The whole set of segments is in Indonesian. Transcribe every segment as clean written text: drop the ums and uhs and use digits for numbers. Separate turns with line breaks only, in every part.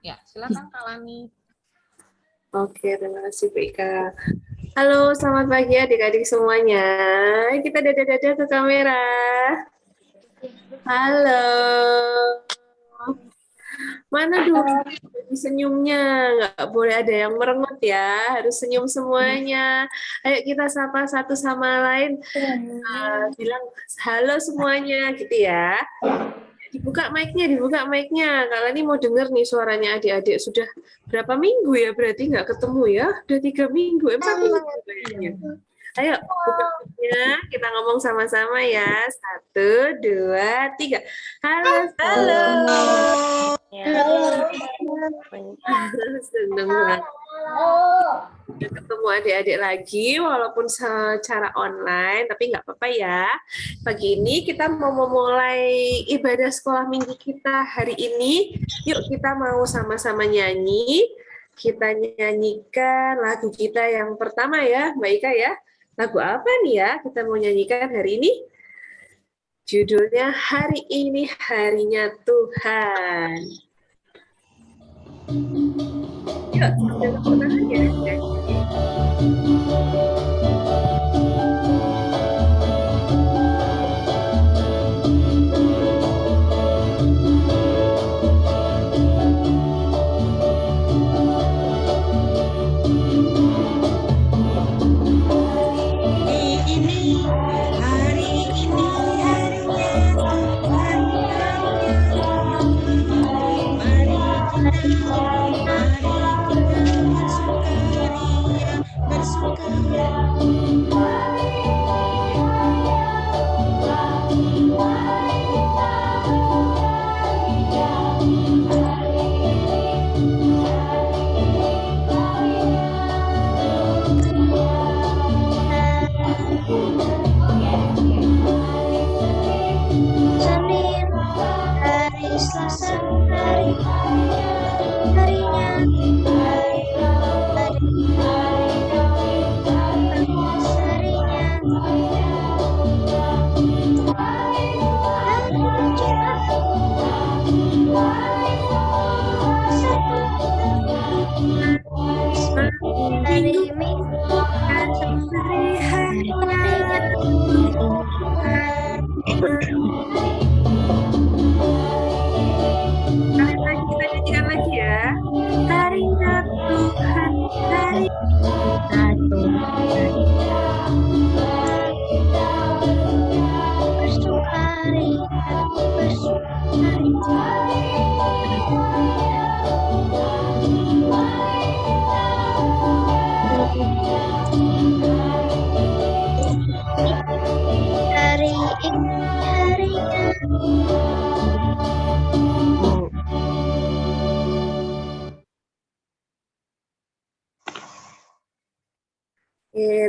Ya, silakan Kak Lani.
Oke, terima kasih Bu Ika. Halo, selamat pagi adik-adik semuanya. Kita dadah-dadah ke kamera. Halo. Mana dulu senyumnya? Nggak boleh ada yang merengut ya. Harus senyum semuanya. Ayo kita sapa satu sama lain. Bilang halo semuanya gitu ya. Dibuka mic-nya, dibuka mic-nya. Kak Lani mau denger nih suaranya adik-adik. Sudah berapa minggu ya? Berarti nggak ketemu ya? Udah 3 minggu, 4 minggu kayaknya. Ayo, buka mic-nya. Kita ngomong sama-sama ya. 1, 2, 3. Halo.
Halo.
Seneng banget ketemu adik-adik lagi walaupun secara online, tapi nggak apa-apa ya. Pagi ini kita mau memulai ibadah sekolah minggu kita hari ini. Yuk kita mau sama-sama nyanyi. Kita nyanyikan lagu kita yang pertama ya, Mbak Ika ya. Lagu apa nih ya kita mau nyanyikan hari ini? Judulnya Hari Ini Harinya Tuhan. Yuk, sambil tepuk tangan ya. Kita nyanyikan lagi ya. Harinya Tuhan, hari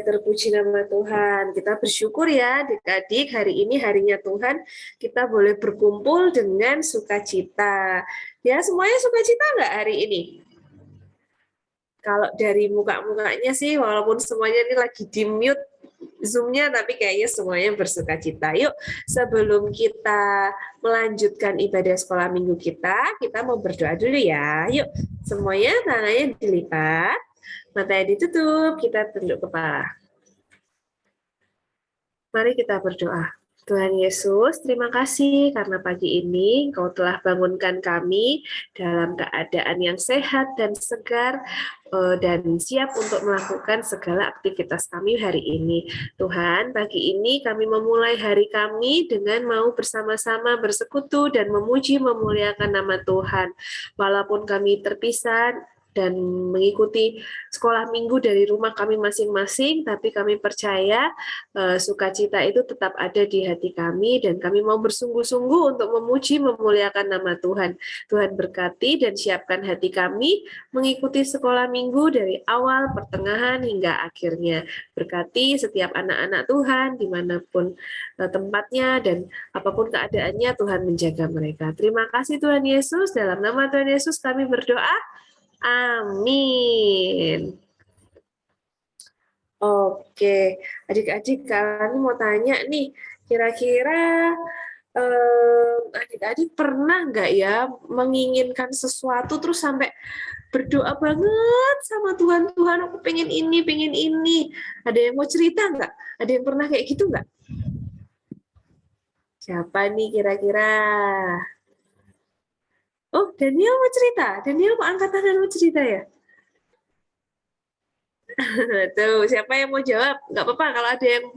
terpuji nama Tuhan. Kita bersyukur ya adik-adik, hari ini harinya Tuhan, kita boleh berkumpul dengan sukacita. Ya, semuanya sukacita nggak hari ini? Kalau dari muka-mukanya sih, walaupun semuanya ini lagi di mute Zoom-nya, tapi kayaknya semuanya bersukacita. Yuk, sebelum kita melanjutkan ibadah sekolah minggu kita mau berdoa dulu ya. Yuk, semuanya tangannya dilipat, matanya ditutup, kita tunduk kepala. Mari kita berdoa. Tuhan Yesus, terima kasih karena pagi ini Engkau telah bangunkan kami dalam keadaan yang sehat dan segar dan siap untuk melakukan segala aktivitas kami hari ini. Tuhan, pagi ini kami memulai hari kami dengan mau bersama-sama bersekutu dan memuji memuliakan nama Tuhan. Walaupun kami terpisah dan mengikuti sekolah minggu dari rumah kami masing-masing, tapi kami percaya sukacita itu tetap ada di hati kami dan kami mau bersungguh-sungguh untuk memuji memuliakan nama Tuhan. Tuhan berkati dan siapkan hati kami mengikuti sekolah minggu dari awal, pertengahan hingga akhirnya. Berkati setiap anak-anak Tuhan dimanapun tempatnya dan apapun keadaannya, Tuhan menjaga mereka. Terima kasih Tuhan Yesus, dalam nama Tuhan Yesus kami berdoa. Amin. Oke, adik-adik kalian mau tanya nih, kira-kira Adik-adik pernah nggak ya menginginkan sesuatu terus sampai berdoa banget sama Tuhan, Tuhan aku pengen ini, pengen ini. Ada yang mau cerita nggak? Ada yang pernah kayak gitu nggak? Siapa nih kira-kira? Oh, Daniel mau cerita. Daniel mau angkat tangan mau cerita ya? Tuh, siapa yang mau jawab? Nggak apa-apa kalau ada yang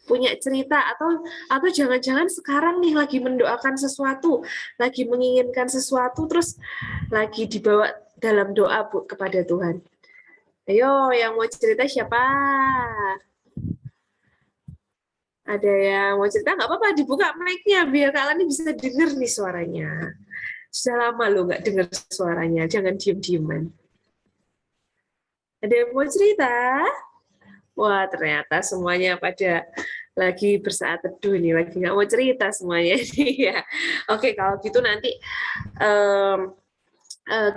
punya cerita atau jangan-jangan sekarang nih lagi mendoakan sesuatu, lagi menginginkan sesuatu terus lagi dibawa dalam doa Bu kepada Tuhan. Ayo, yang mau cerita siapa? Ada yang mau cerita? Nggak apa-apa, dibuka mic-nya biar Kak Lani bisa dengar nih suaranya. Sudah lama loh nggak dengar suaranya, jangan diem-dieman. Ada yang mau cerita? Wah, ternyata semuanya pada lagi bersaat teduh nih, lagi nggak mau cerita semuanya ini ya. Oke, kalau gitu nanti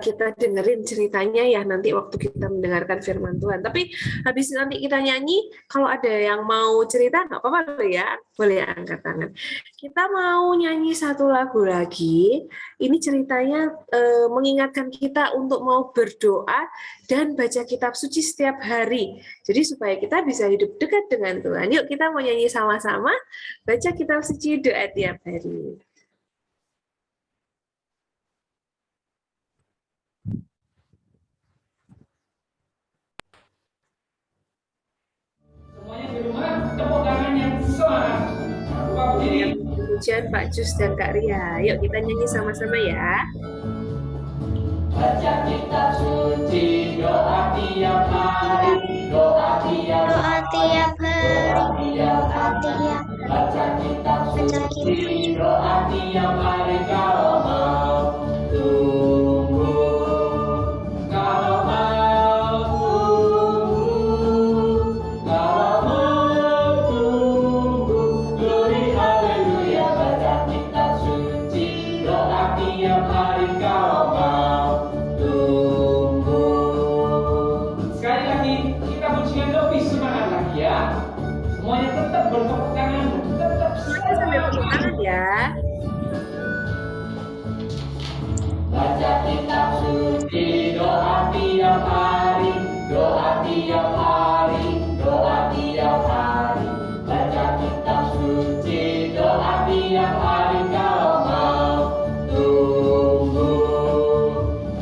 kita dengerin ceritanya ya nanti waktu kita mendengarkan firman Tuhan. Tapi habis nanti kita nyanyi, kalau ada yang mau cerita nggak apa-apa loh ya, boleh angkat tangan. Kita mau nyanyi satu lagu lagi. Ini ceritanya mengingatkan kita untuk mau berdoa dan baca kitab suci setiap hari. Jadi supaya kita bisa hidup dekat dengan Tuhan. Yuk kita mau nyanyi sama-sama, baca kitab suci, doa tiap hari.
Di rumah, tepuk tangan yang semangat.
Pujian Pak Jus dan Kak Ria. Yuk kita nyanyi sama-sama ya.
Baca kitab suci, doa tiap hari, doa tiap hari, baca kitab suci, doa tiap hari kalau mau tunggu, kalau mau tunggu, glory haleluya, baca kitab suci, doa tiap hari kalau mau tunggu. Sekali lagi kita pujikan lebih semangat lagi ya. Semuanya tetap bertepuk tangan, tetap
Semuanya sambil tepuk tangan ya.
baca kitab suci, doa tiap hari, doa tiap hari, doa tiap hari. Baca kitab suci, doa tiap hari kalau mau tunggu,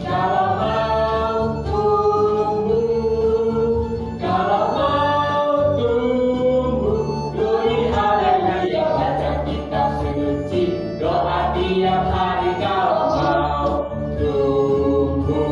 kalau mau tunggu, kalau mau tunggu, glory haleluya. Baca kitab suci, doa tiap hari kalau mau tunggu.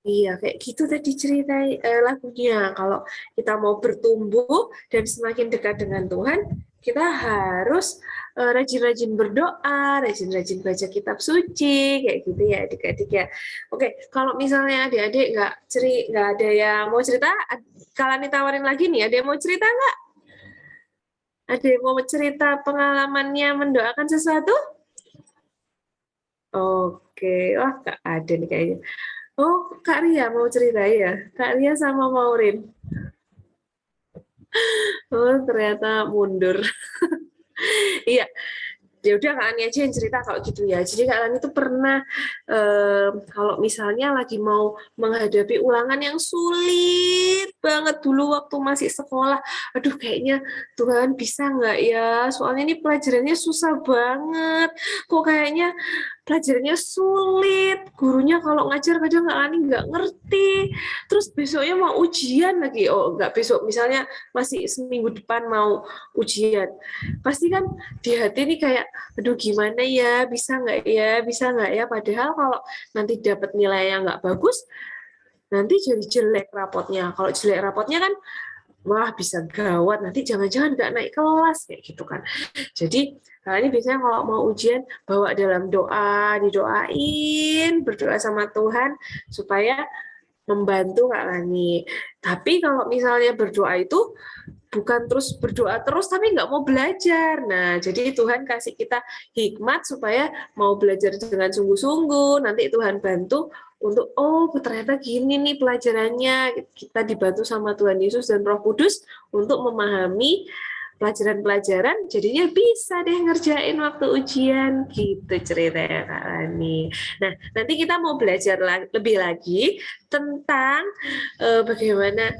Iya, kayak gitu tadi cerita lagunya. Kalau kita mau bertumbuh dan semakin dekat dengan Tuhan, kita harus rajin-rajin berdoa, rajin-rajin baca kitab suci, kayak gitu ya adik-adik ya. Oke, kalau misalnya adik-adik nggak ada yang mau cerita, kalian ditawarin lagi nih, ada yang mau cerita nggak? Ada yang mau cerita pengalamannya mendoakan sesuatu? Oke, wah Kak ada nih kayaknya. Oh, Kak Ria mau cerita ya? Kak Ria sama Maureen. Oh, ternyata mundur. Iya, ya udah Kak Ani aja yang cerita kalau gitu ya. Jadi Kak Ani itu pernah kalau misalnya lagi mau menghadapi ulangan yang sulit banget dulu waktu masih sekolah. Aduh, kayaknya Tuhan bisa nggak ya? Soalnya ini pelajarannya susah banget. Kok kayaknya pelajarannya sulit, gurunya kalau ngajar kadang Kak Ani nggak ngerti, terus besoknya mau ujian lagi, oh nggak besok, misalnya masih seminggu depan mau ujian, pasti kan di hati ini kayak, aduh gimana ya, bisa nggak ya, padahal kalau nanti dapat nilai yang nggak bagus, nanti jadi jelek rapotnya, kalau jelek rapotnya kan, wah bisa gawat, nanti jangan-jangan nggak naik kelas, kayak gitu kan. Jadi ini biasanya kalau mau ujian bawa dalam doa, didoain, berdoa sama Tuhan supaya membantu Kak Lani. Tapi kalau misalnya berdoa itu bukan terus berdoa terus tapi nggak mau belajar. Nah, jadi Tuhan kasih kita hikmat supaya mau belajar dengan sungguh-sungguh. Nanti Tuhan bantu untuk ternyata gini nih pelajarannya. Kita dibantu sama Tuhan Yesus dan Roh Kudus untuk memahami pelajaran-pelajaran, jadinya bisa deh ngerjain waktu ujian gitu ceritanya Kak Lani. Nah, nanti kita mau belajar lebih lagi tentang bagaimana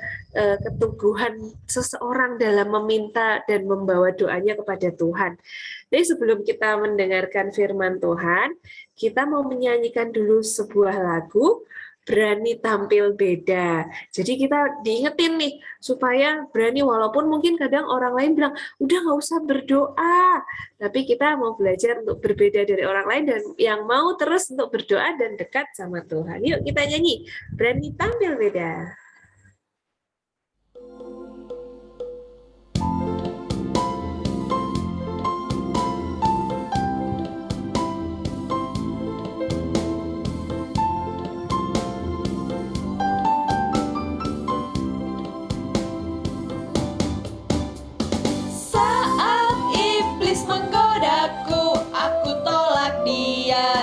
keteguhan seseorang dalam meminta dan membawa doanya kepada Tuhan. Jadi sebelum kita mendengarkan firman Tuhan, kita mau menyanyikan dulu sebuah lagu, Berani Tampil Beda. Jadi kita diingetin nih, supaya berani, walaupun mungkin kadang orang lain bilang, udah nggak usah berdoa. Tapi kita mau belajar untuk berbeda dari orang lain dan yang mau terus untuk berdoa dan dekat sama Tuhan. Yuk kita nyanyi, Berani Tampil Beda.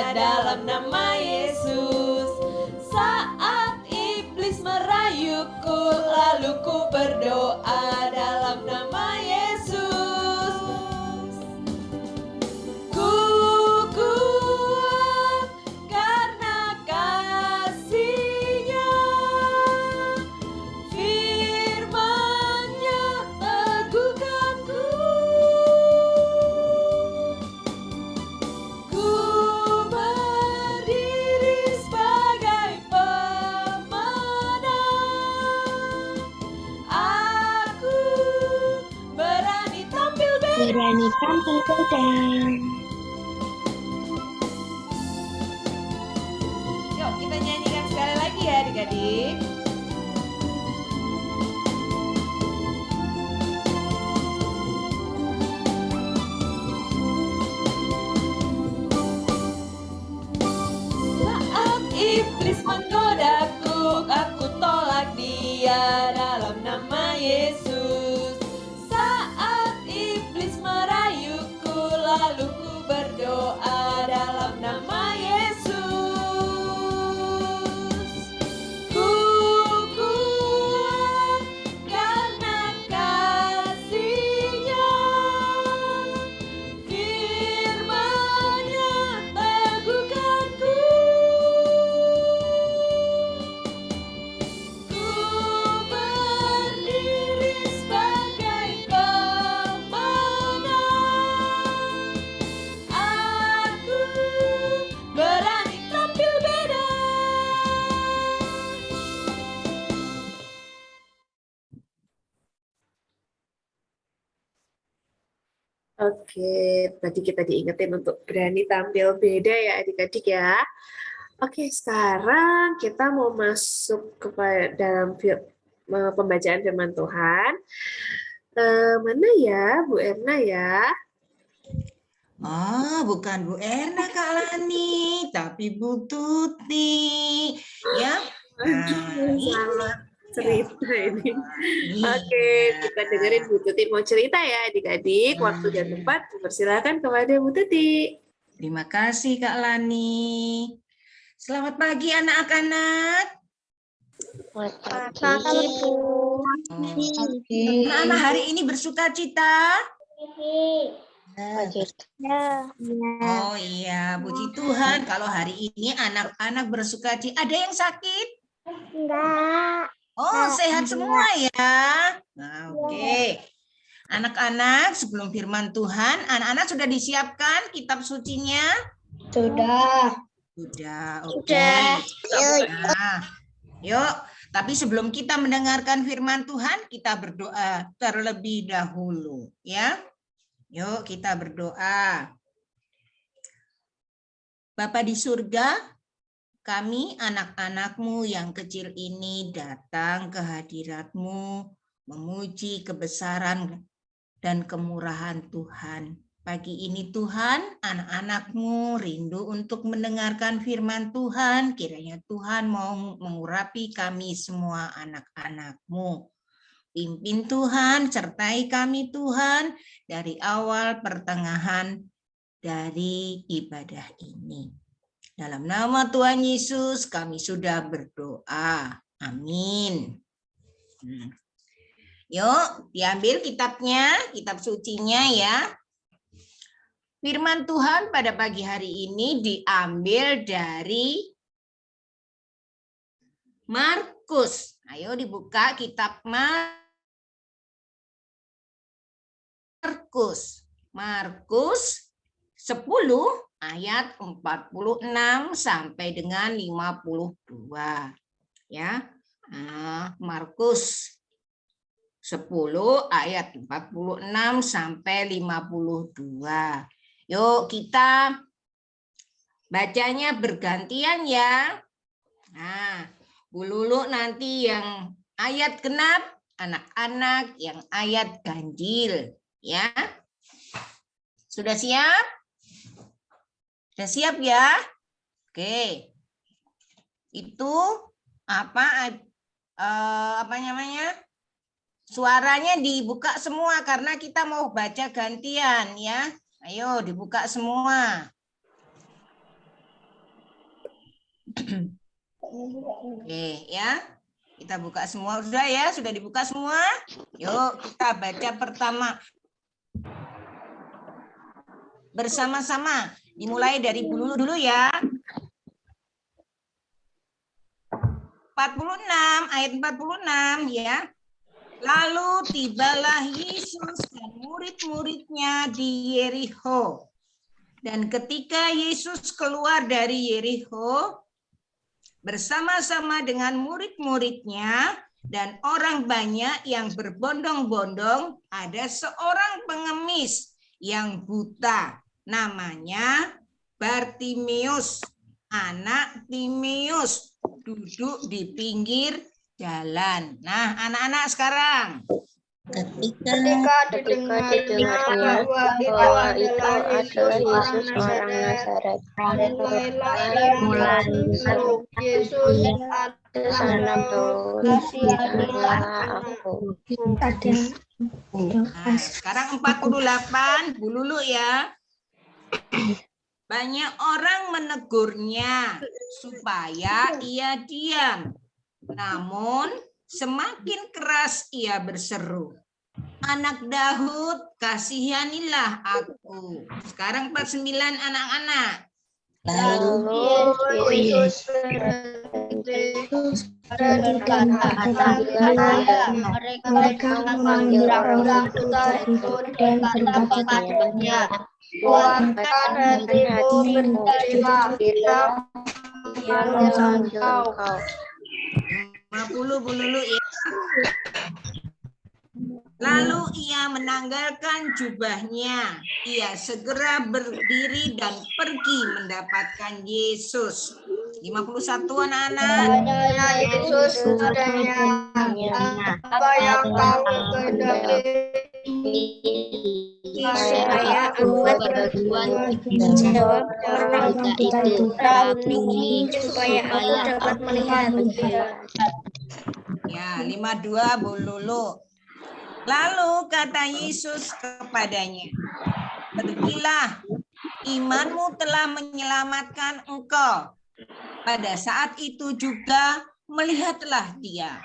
Dalam nama Yesus, saat iblis merayuku, lalu ku berdoa dalam nama Yesus. Ku kuat karena kasih-Nya, firman-Nya teguhkanku.
Berani tampil beda.
Yuk kita nyanyikan sekali lagi ya adik-adik. Saat iblis menggodaku, aku tolak dia dalam nama Yesus. Lalu ku berdoa dalam nama Yesus. Ku kuat karena kasih-Nya, firman-Nya teguhkanku. Ku berdiri sebagai pemenang. Berani tampil beda.
Oke, tadi kita diingetin untuk berani tampil beda ya adik-adik ya. Oke, sekarang kita mau masuk ke dalam pembacaan firman Tuhan. Mana ya Bu Erna ya?
Oh, bukan Bu Erna Kak Lani, tapi Bu Tuti. Ya.
Salah cerita ini. Oke, kita dengerin Bu Tuti mau cerita ya adik-adik. Waktu dan tempat dipersilakan kepada Bu Tuti.
Terima kasih Kak Lani. Selamat pagi anak-anak.
Pagi, Bu.
Anak-anak hari ini bersuka cita? Oh iya, puji Tuhan. Kalau hari ini anak-anak bersuka cita. Ada yang sakit?
Enggak.
Oh, sehat semua ya. Nah, oke. Anak-anak, sebelum firman Tuhan, anak-anak sudah disiapkan kitab sucinya?
Sudah.
Sudah, oke. Nah, yuk, tapi sebelum kita mendengarkan firman Tuhan, kita berdoa terlebih dahulu, ya. Yuk, kita berdoa. Bapa di surga, kami anak-anak-Mu yang kecil ini datang ke hadirat-Mu, memuji kebesaran dan kemurahan Tuhan. Pagi ini Tuhan, anak-anak-Mu rindu untuk mendengarkan firman Tuhan. Kiranya Tuhan mau mengurapi kami semua anak-anak-Mu. Pimpin Tuhan, sertai kami Tuhan dari awal pertengahan dari ibadah ini. Dalam nama Tuhan Yesus kami sudah berdoa. Amin. Yuk, diambil kitabnya, kitab sucinya ya. Firman Tuhan pada pagi hari ini diambil dari Markus. Ayo dibuka kitab Markus. Markus 10 ayat 46 sampai dengan 52. Ya. Markus 10 ayat 46 sampai 52. Yuk kita bacanya bergantian ya. Nah, Bu Lulu nanti yang ayat genap, anak-anak yang ayat ganjil ya. Sudah siap? Sudah siap ya? Oke. Itu apa namanya? Suaranya dibuka semua karena kita mau baca gantian ya. Ayo dibuka semua. Oke ya. Kita buka semua. Sudah ya? Sudah dibuka semua? Yuk kita baca pertama. Bersama-sama. Dimulai dari Bu Lulu dulu ya. 46 ayat 46 ya. Lalu tibalah Yesus dan murid-muridnya di Yerikho. Dan ketika Yesus keluar dari Yerikho bersama-sama dengan murid-muridnya dan orang banyak yang berbondong-bondong, ada seorang pengemis yang buta, namanya Bartimeus, anak Timeus, duduk di pinggir jalan. Nah, anak-anak sekarang.
Ketika didengarnya bahwa itu adalah Yesus orang Nazaret, mulailah Yesus ada kasihanlah aku.
Nah, sekarang 48, Bu Lulu ya. Banyak orang menegurnya supaya ia diam. Namun semakin keras ia berseru, "Anak Daud, kasihanilah aku." Sekarang 49 anak-anak.
Lalu Yesus mereka memanggil orang tua itu dan berkata kepadanya, "Kuatkan hatimu berterima kasih engkau."
50 Bu Lulu ya. Lalu ia menanggalkan jubahnya. Ia segera berdiri dan pergi mendapatkan Yesus. 51 anak-anak.
Yesus katanya, "Apa yang kau kehendaki supaya aku berbuat?" Jawab orang itu, "Rabbuni, supaya aku dapat melihat."
Ya, 52 Bu Lulu. Lalu kata Yesus kepadanya, "Pergilah, imanmu telah menyelamatkan engkau." Pada saat itu juga melihatlah dia.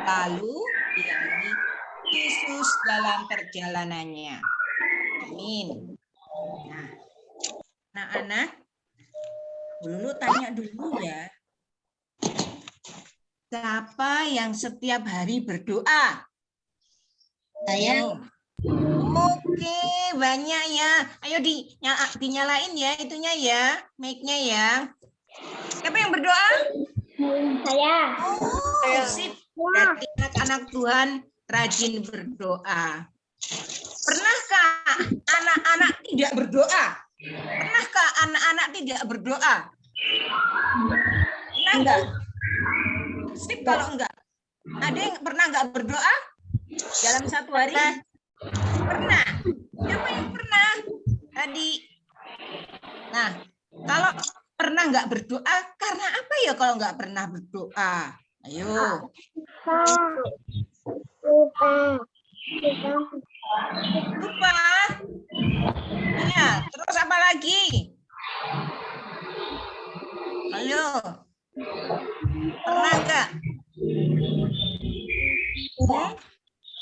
Lalu dia melihat Yesus dalam perjalanannya. Amin. Nah, anak-anak, Bu Lulu tanya dulu ya. Siapa yang setiap hari berdoa? Saya. Oke, banyak ya. Ayo dinyalain ya itunya ya, mic-nya ya. Siapa yang berdoa?
Saya.
Oh, sip. Berarti anak-anak Tuhan rajin berdoa. Pernahkah anak-anak tidak berdoa? Pernahkah anak-anak tidak berdoa? Pernah enggak? Sip kalau enggak. Ada yang pernah enggak berdoa? Dalam satu hari? Pernah. Siapa yang pernah? Tadi. Nah, kalau pernah nggak berdoa, karena apa ya kalau nggak pernah berdoa? Ayo. Lupa. Ya, terus apa lagi? Ayo. Pernah enggak?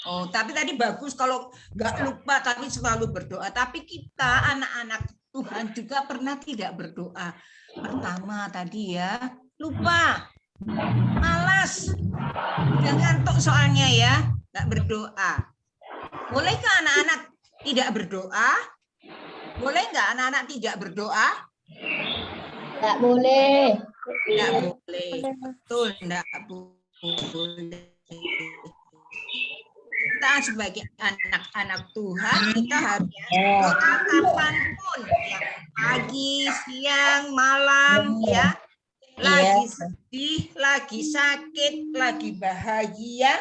Oh, tapi tadi bagus kalau nggak lupa tapi selalu berdoa. Tapi kita anak-anak Tuhan juga pernah tidak berdoa. Pertama tadi ya, lupa, malas, udah ngantuk soalnya ya, nggak berdoa. Bolehkah anak-anak tidak berdoa? Boleh nggak anak-anak tidak berdoa?
Nggak boleh.
Nggak boleh, betul, nggak boleh. Kita sebagai anak-anak Tuhan, kita harusnya doa kapanpun, ya, pagi, siang, malam, ya, lagi sedih, lagi sakit, lagi bahagia,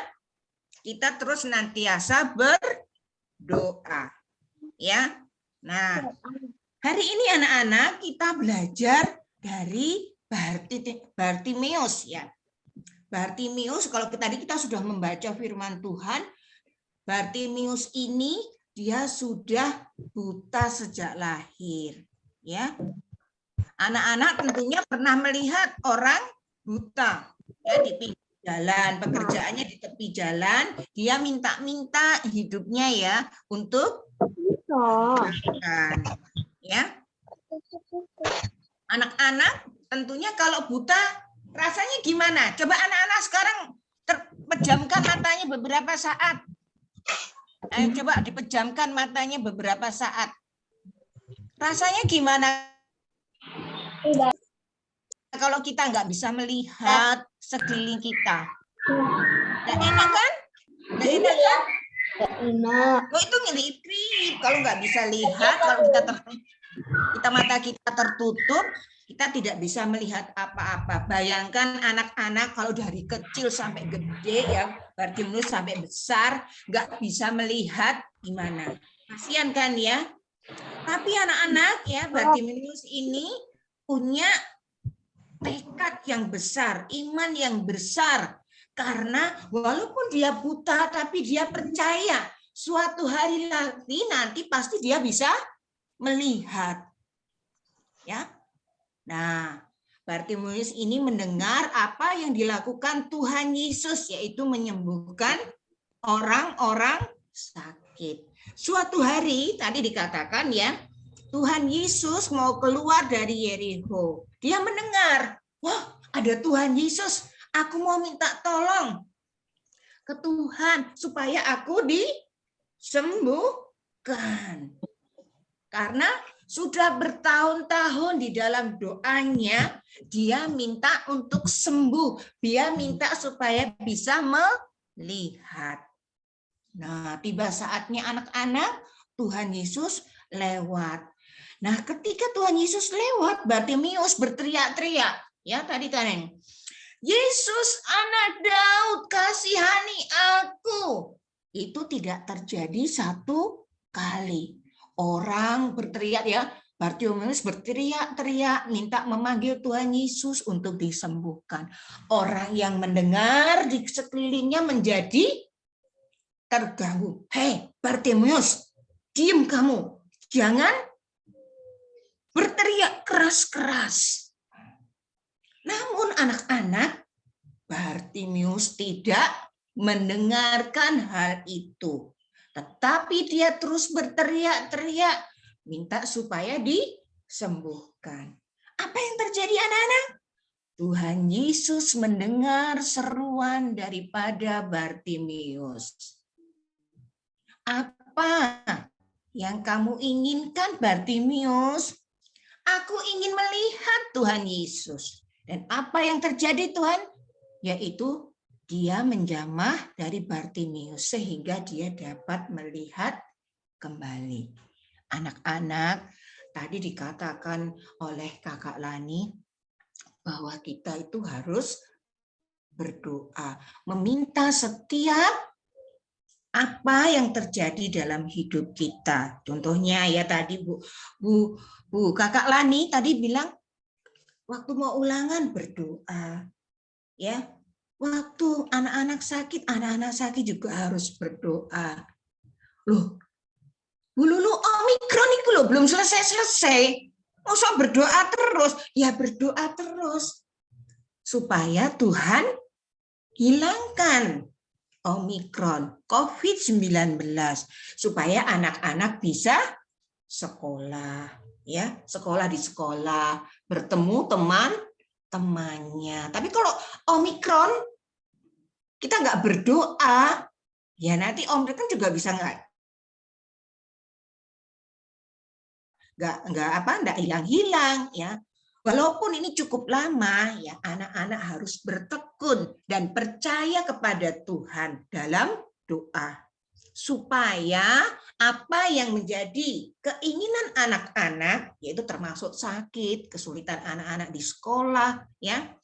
kita terus senantiasa berdoa, ya. Nah, hari ini anak-anak kita belajar dari Bartimeus, ya. Bartimeus, kalau tadi kita sudah membaca firman Tuhan, Bartimeus ini dia sudah buta sejak lahir, ya. Anak-anak tentunya pernah melihat orang buta ya di pinggir jalan, pekerjaannya di tepi jalan, dia minta-minta hidupnya ya untuk makan, ya. Anak-anak tentunya kalau buta rasanya gimana? Coba anak-anak sekarang pejamkan matanya beberapa saat. Ayo coba dipejamkan matanya beberapa saat. Rasanya gimana? Kalau kita nggak bisa melihat sekeliling kita. Nggak enak kan? Nggak enak kan?
Enak.
Oh, itu ngelirik. Kalau nggak bisa lihat, kalau kita mata kita tertutup, kita tidak bisa melihat apa-apa. Bayangkan anak-anak kalau dari kecil sampai gede ya, Bartimeus sampai besar, nggak bisa melihat gimana. Kasihan kan ya? Tapi anak-anak ya, Bartimeus ini punya tekad yang besar, iman yang besar. Karena walaupun dia buta, tapi dia percaya suatu hari nanti pasti dia bisa melihat. Ya. Nah, Bartimeus ini mendengar apa yang dilakukan Tuhan Yesus, yaitu menyembuhkan orang-orang sakit. Suatu hari, tadi dikatakan ya, Tuhan Yesus mau keluar dari Yeriko. Dia mendengar, wah ada Tuhan Yesus, aku mau minta tolong ke Tuhan supaya aku disembuhkan. Karena sudah bertahun-tahun di dalam doanya, dia minta untuk sembuh. Dia minta supaya bisa melihat. Nah, tiba saatnya anak-anak, Tuhan Yesus lewat. Nah, ketika Tuhan Yesus lewat, Bartimeus berteriak-teriak. Ya, tadi kan. Yesus anak Daud, kasihani aku. Itu tidak terjadi satu kali. Orang berteriak ya, Bartimeus berteriak-teriak minta memanggil Tuhan Yesus untuk disembuhkan. Orang yang mendengar di sekelilingnya menjadi terganggu. Hei Bartimeus, diam kamu. Jangan berteriak keras-keras. Namun anak-anak, Bartimeus tidak mendengarkan hal itu. Tetapi dia terus berteriak-teriak, minta supaya disembuhkan. Apa yang terjadi anak-anak? Tuhan Yesus mendengar seruan daripada Bartimeus. Apa yang kamu inginkan, Bartimeus? Aku ingin melihat Tuhan Yesus. Dan apa yang terjadi Tuhan? Yaitu dia menjamah dari Bartimeus sehingga dia dapat melihat kembali. Anak-anak, tadi dikatakan oleh Kakak Lani bahwa kita itu harus berdoa, meminta setiap apa yang terjadi dalam hidup kita. Contohnya ya tadi Bu Kakak Lani tadi bilang waktu mau ulangan berdoa. Ya. Waktu anak-anak sakit juga harus berdoa. Loh, Bu Lulu Omikron itu loh belum selesai-selesai. Masa berdoa terus? Ya berdoa terus. Supaya Tuhan hilangkan Omikron, COVID-19. Supaya anak-anak bisa sekolah. Ya, sekolah di sekolah, bertemu teman-temannya. Tapi kalau Omikron, kita nggak berdoa, ya nanti Omikron juga bisa nggak hilang-hilang ya. Walaupun ini cukup lama ya, anak-anak harus bertekun dan percaya kepada Tuhan dalam doa supaya apa yang menjadi keinginan anak-anak, yaitu termasuk sakit, kesulitan anak-anak di sekolah ya,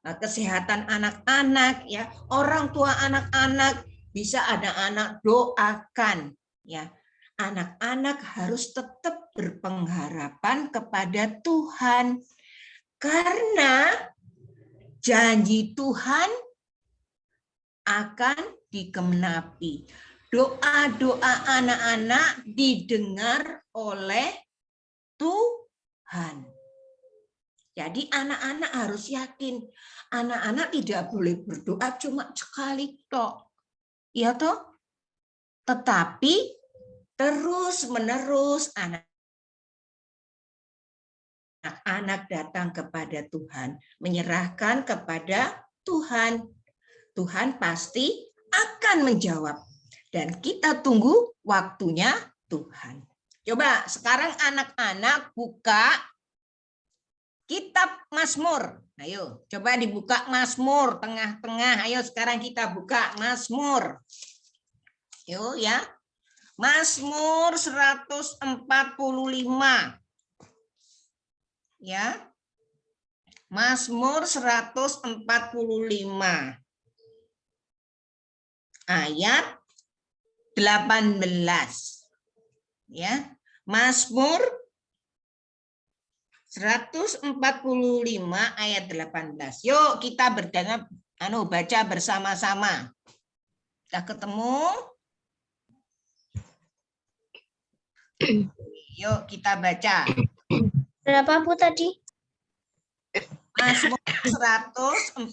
kesehatan anak-anak ya, orang tua anak-anak bisa ada anak doakan ya. Anak-anak harus tetap berpengharapan kepada Tuhan. Karena janji Tuhan akan dikenapi. Doa-doa anak-anak didengar oleh Tuhan. Jadi anak-anak harus yakin. Anak-anak tidak boleh berdoa cuma sekali tok. Ya toh? Tetapi terus-menerus anak-anak datang kepada Tuhan, menyerahkan kepada Tuhan. Tuhan pasti akan menjawab. Dan kita tunggu waktunya Tuhan. Coba sekarang anak-anak buka kitab Mazmur. Ayo, coba dibuka Mazmur tengah-tengah. Ayo sekarang kita buka Mazmur. Yuk ya. Mazmur 145. Ya. Mazmur 145. Ayat 18. Ya. Mazmur 145 ayat 18. Yuk kita baca bersama-sama. Sudah ketemu? Yuk kita baca.
Berapa Bu tadi?
Mazmur 145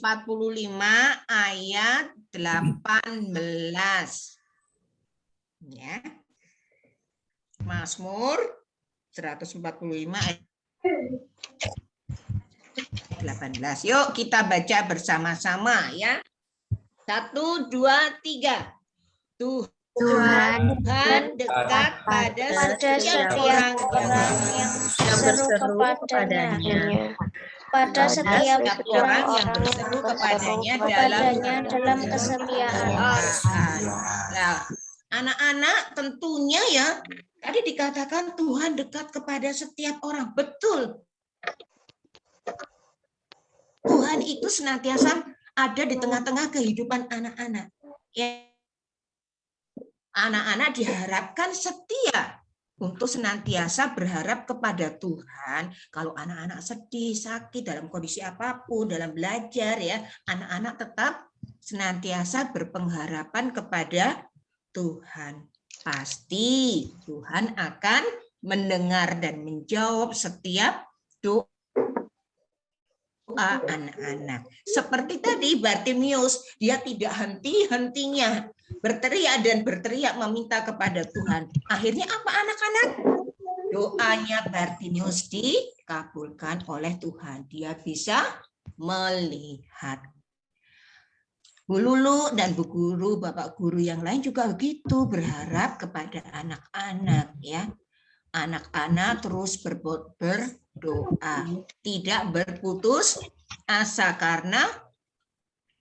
ayat 18. Ya. Mazmur 145 ayat 18. Yuk kita baca bersama-sama ya. 1, 2, 3. Tuhan dekat pada setiap orang
yang berseru kepadanya. Pada setiap
orang yang berseru kepadanya
dalam kesetiaan.
Nah, anak-anak tentunya ya, tadi dikatakan Tuhan dekat kepada setiap orang. Betul. Tuhan itu senantiasa ada di tengah-tengah kehidupan anak-anak. Ya. Anak-anak diharapkan setia untuk senantiasa berharap kepada Tuhan. Kalau anak-anak sedih, sakit, dalam kondisi apapun, dalam belajar ya, anak-anak tetap senantiasa berpengharapan kepada Tuhan. Pasti Tuhan akan mendengar dan menjawab setiap doa anak-anak. Seperti tadi Bartimius, dia tidak henti-hentinya berteriak dan berteriak meminta kepada Tuhan. Akhirnya apa anak-anak? Doanya Bartimius dikabulkan oleh Tuhan. Dia bisa melihat. Bu Lulu dan Bu Guru, Bapak Guru yang lain juga begitu, berharap kepada anak-anak ya. Anak-anak terus berdoa, tidak berputus asa karena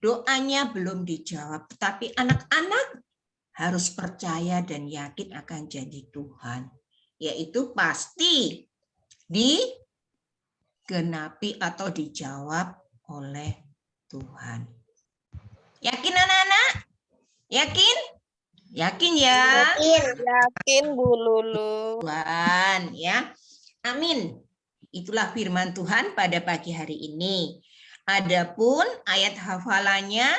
doanya belum dijawab. Tetapi anak-anak harus percaya dan yakin akan janji Tuhan, yaitu pasti digenapi atau dijawab oleh Tuhan. Yakin anak-anak? Yakin? Yakin ya?
Yakin Bu Lulu.
Tuhan ya. Amin. Itulah firman Tuhan pada pagi hari ini. Adapun ayat hafalannya,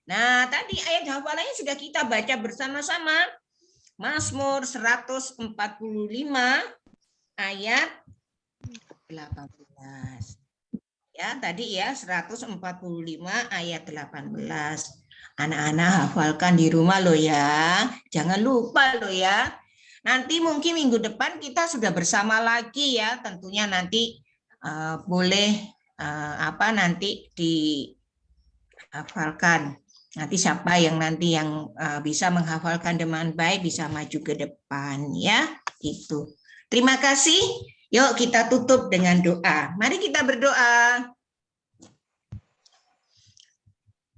nah tadi ayat hafalannya sudah kita baca bersama-sama. Mazmur 145 ayat 18. Ya, tadi ya 145 ayat 18. Anak-anak hafalkan di rumah loh ya. Jangan lupa loh ya. Nanti mungkin minggu depan kita sudah bersama lagi ya. Tentunya nanti boleh nanti dihafalkan. Nanti siapa yang bisa menghafalkan dengan baik bisa maju ke depan ya. Itu. Terima kasih. Yuk kita tutup dengan doa. Mari kita berdoa.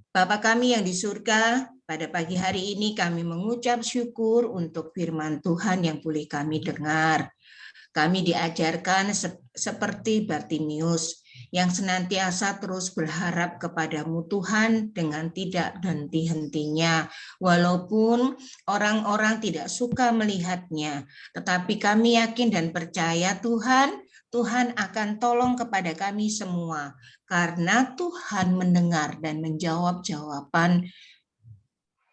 Bapa kami yang di surga, pada pagi hari ini kami mengucap syukur untuk firman Tuhan yang boleh kami dengar. Kami diajarkan seperti Bartimius yang senantiasa terus berharap kepadamu Tuhan dengan tidak henti-hentinya. Walaupun orang-orang tidak suka melihatnya, tetapi kami yakin dan percaya Tuhan akan tolong kepada kami semua. Karena Tuhan mendengar dan menjawab jawaban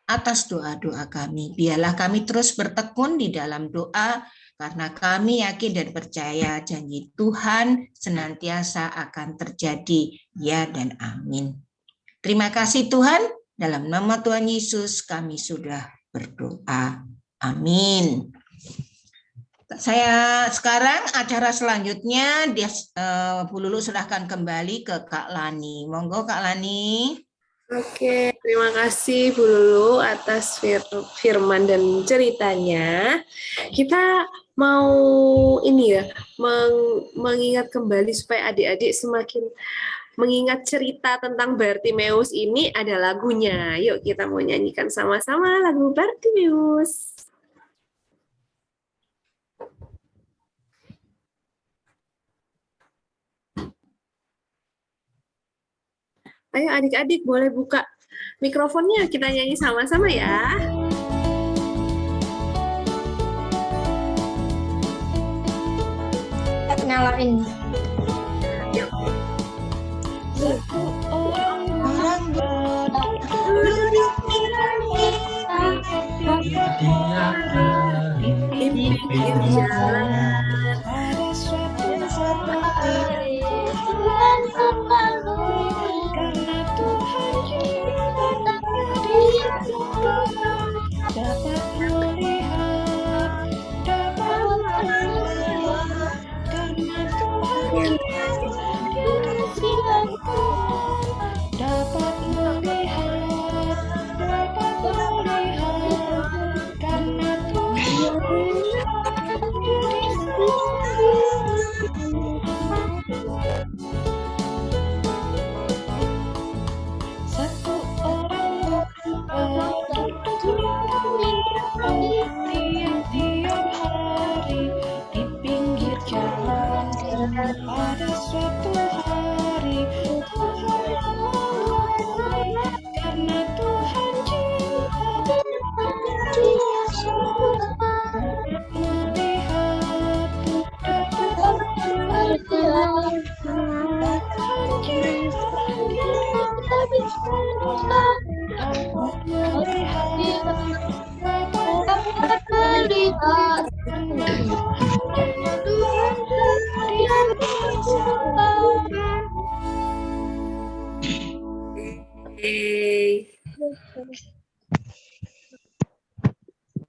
atas doa-doa kami. Biarlah kami terus bertekun di dalam doa, karena kami yakin dan percaya janji Tuhan senantiasa akan terjadi. Ya dan amin. Terima kasih Tuhan. Dalam nama Tuhan Yesus kami sudah berdoa. Amin. Saya sekarang acara selanjutnya Bu Lulu silahkan kembali ke Kak Lani. Monggo Kak Lani.
Oke, terima kasih Bu Lulu atas firman dan ceritanya. Kita mau mengingat kembali supaya adik-adik semakin mengingat cerita tentang Bartimeus ini, ada lagunya. Yuk kita mau nyanyikan sama-sama lagu Bartimeus. Ayo adik-adik boleh buka mikrofonnya, kita nyanyi sama-sama ya.
Nyalain.
Yuk. Di pinggir jalan.
Pada suatu hari Tuhan melalui, karena Tuhan cinta Dia suka melihat dapat Tuhan cinta Dia tak bisa dapat melihat dapat melihat.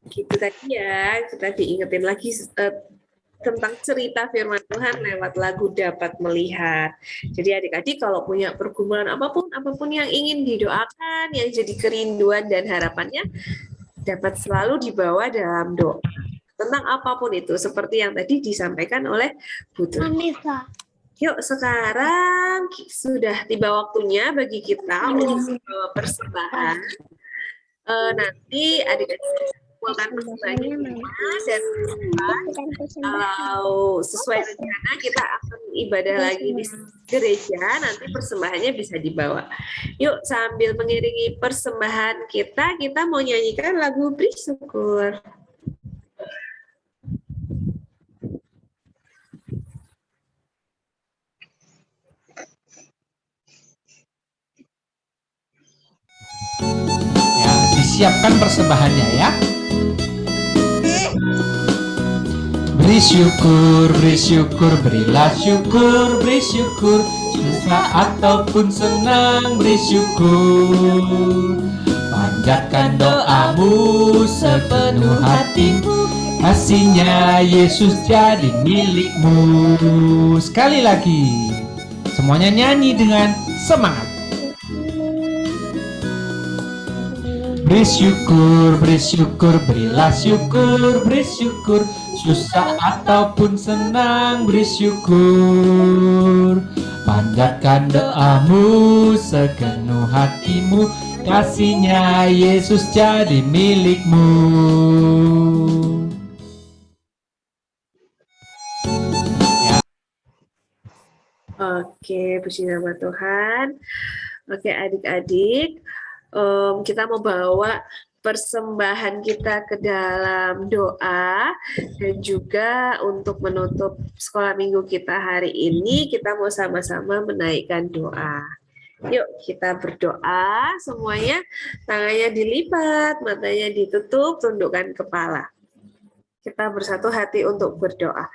Gitu tadi ya, kita diingetin lagi tentang cerita firman Tuhan lewat lagu Dapat Melihat. Jadi adik-adik kalau punya pergumulan apapun yang ingin didoakan, yang jadi kerinduan dan harapannya dapat selalu dibawa dalam doa. Tentang apapun itu, seperti yang tadi disampaikan oleh Bu Tri. Yuk sekarang sudah tiba waktunya bagi kita untuk membawa persembahan. Nanti adik-adik kumpulkan persembahannya dan kalau sesuai rencana kita akan ibadah lagi di gereja, nanti persembahannya bisa dibawa. Yuk sambil mengiringi persembahan kita mau nyanyikan lagu Beri Syukur.
Siapkan persembahannya ya. Beri syukur, berilah syukur, beri syukur. Susah ataupun senang, beri syukur. Panjatkan doamu sepenuh hatimu, kasihnya Yesus jadi milikmu. Sekali lagi, semuanya nyanyi dengan semangat. Beri syukur, berilah syukur, beri syukur. Susah ataupun senang, beri syukur. Panjatkan doamu sepenuh hatimu, kasihnya Yesus jadi milikmu.
Oke, puji nama Tuhan. Oke, adik-adik, kita mau bawa persembahan kita ke dalam doa, dan juga untuk menutup sekolah minggu kita hari ini, kita mau sama-sama menaikkan doa. Yuk kita berdoa, semuanya tangannya dilipat, matanya ditutup, tundukkan kepala. Kita bersatu hati untuk berdoa.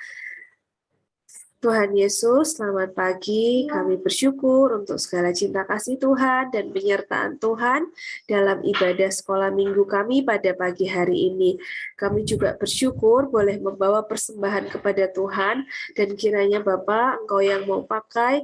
Tuhan Yesus, selamat pagi. Kami bersyukur untuk segala cinta kasih Tuhan dan penyertaan Tuhan dalam ibadah sekolah minggu kami pada pagi hari ini. Kami juga bersyukur boleh membawa persembahan kepada Tuhan, dan kiranya Bapak, Engkau yang mau pakai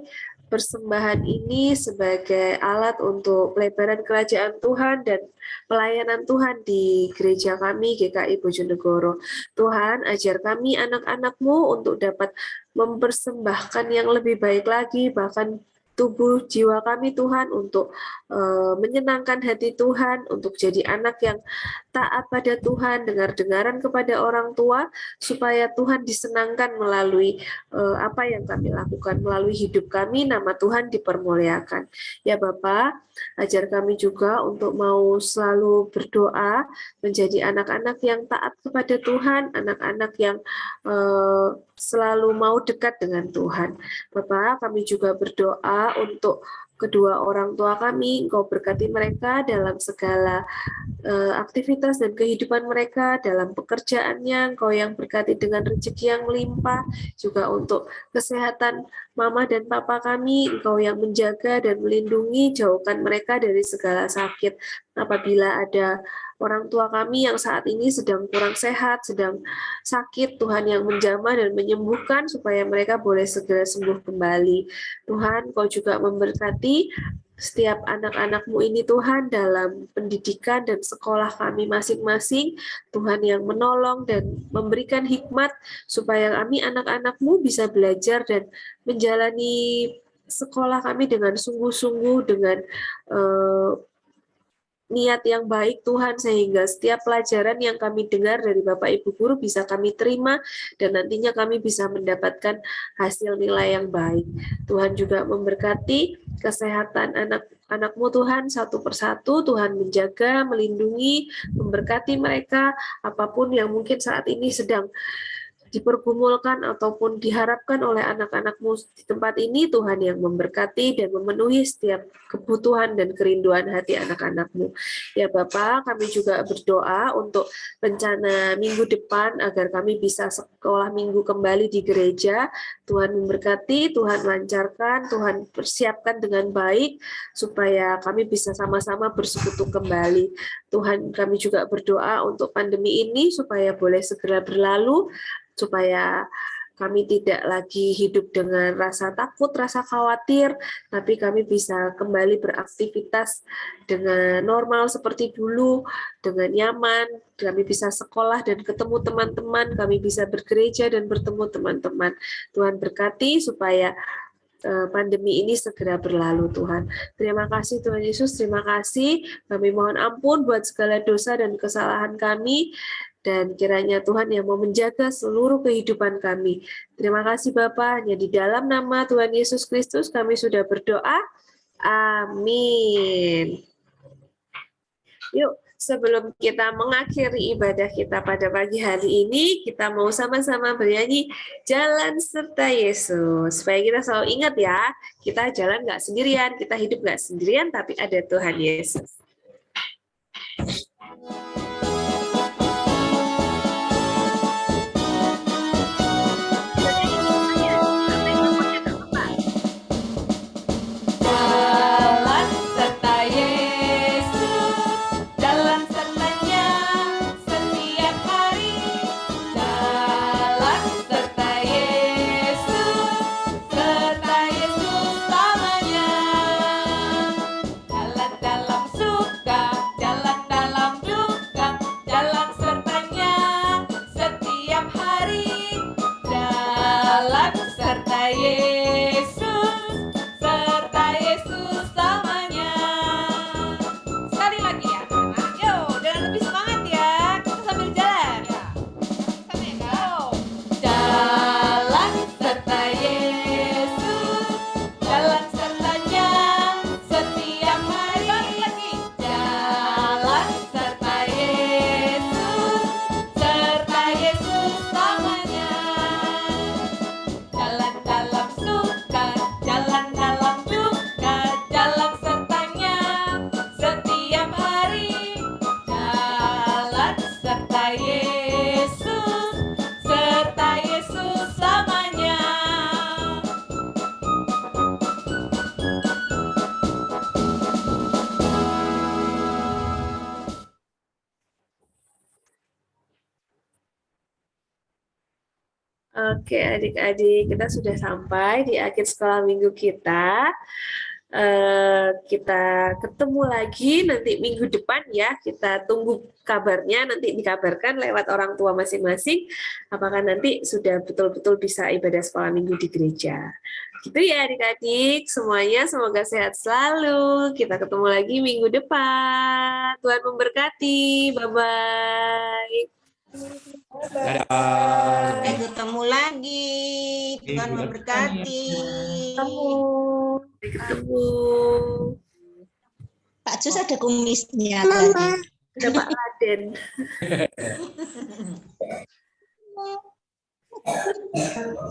persembahan ini sebagai alat untuk pelebaran kerajaan Tuhan dan pelayanan Tuhan di gereja kami GKI Bojonegoro. Tuhan, ajar kami anak-anak-Mu untuk dapat mempersembahkan yang lebih baik lagi, bahkan tubuh jiwa kami Tuhan, untuk menyenangkan hati Tuhan, untuk jadi anak yang taat pada Tuhan, dengar-dengaran kepada orang tua, supaya Tuhan disenangkan melalui apa yang kami lakukan, melalui hidup kami, nama Tuhan dipermuliakan. Ya Bapak, ajar kami juga untuk mau selalu berdoa, menjadi anak-anak yang taat kepada Tuhan, anak-anak yang selalu mau dekat dengan Tuhan. Bapak, kami juga berdoa untuk kedua orang tua kami, Engkau berkati mereka dalam segala aktivitas dan kehidupan mereka, dalam pekerjaannya, Engkau yang berkati dengan rezeki yang melimpah, juga untuk kesehatan mama dan papa kami, Engkau yang menjaga dan melindungi, jauhkan mereka dari segala sakit. Apabila ada orang tua kami yang saat ini sedang kurang sehat, sedang sakit, Tuhan yang menjamah dan menyembuhkan supaya mereka boleh segera sembuh kembali. Tuhan, Kau juga memberkati setiap anak-anak-Mu ini Tuhan dalam pendidikan dan sekolah kami masing-masing. Tuhan yang menolong dan memberikan hikmat supaya kami anak-anak-Mu bisa belajar dan menjalani sekolah kami dengan sungguh-sungguh, dengan niat yang baik Tuhan, sehingga setiap pelajaran yang kami dengar dari Bapak Ibu Guru bisa kami terima, dan nantinya kami bisa mendapatkan hasil nilai yang baik. Tuhan juga memberkati kesehatan anak-anak-Mu Tuhan satu persatu, Tuhan menjaga, melindungi, memberkati mereka, apapun yang mungkin saat ini sedang dipergumulkan ataupun diharapkan oleh anak-anak-Mu di tempat ini, Tuhan yang memberkati dan memenuhi setiap kebutuhan dan kerinduan hati anak-anak-Mu. Ya Bapak, kami juga berdoa untuk rencana minggu depan agar kami bisa sekolah minggu kembali di gereja. Tuhan memberkati, Tuhan lancarkan, Tuhan persiapkan dengan baik supaya kami bisa sama-sama bersekutu kembali. Tuhan, kami juga berdoa untuk pandemi ini supaya boleh segera berlalu, supaya kami tidak lagi hidup dengan rasa takut, rasa khawatir, tapi kami bisa kembali beraktivitas dengan normal seperti dulu, dengan nyaman, kami bisa sekolah dan ketemu teman-teman, kami bisa bergereja dan bertemu teman-teman. Tuhan berkati supaya pandemi ini segera berlalu Tuhan. Terima kasih Tuhan Yesus, terima kasih. Kami mohon ampun buat segala dosa dan kesalahan kami, dan kiranya Tuhan yang mau menjaga seluruh kehidupan kami. Terima kasih Bapa, hanya di dalam nama Tuhan Yesus Kristus kami sudah berdoa. Amin. Yuk, sebelum kita mengakhiri ibadah kita pada pagi hari ini, kita mau sama-sama bernyanyi Jalan Serta Yesus. Supaya kita selalu ingat ya, kita jalan nggak sendirian, kita hidup nggak sendirian, tapi ada Tuhan Yesus.
Yesus selamanya. Sekali lagi ya. Yo, dengan lebih semangat ya. Kita sambil jalan. Sama ya, Kak? Jalan serta Yesus, jalan sertanya setiap hari. Jalan serta Yesus selamanya. Jalan dalam suka, jalan dalam duka, jalan sertanya setiap hari. Jalan serta Yesus selamanya.
Oke, adik-adik, kita sudah sampai di akhir sekolah minggu kita. Kita ketemu lagi nanti minggu depan ya. Kita tunggu kabarnya, nanti dikabarkan lewat orang tua masing-masing. Apakah nanti sudah betul-betul bisa ibadah sekolah minggu di gereja. Gitu ya adik-adik, semuanya semoga sehat selalu. Kita ketemu lagi minggu depan. Tuhan memberkati. Bye-bye.
Dadah.
Sampai ketemu lagi. Tuhan memberkati.
Ketemu.
Pak Jus ada kumisnya.
Ada Pak Raden.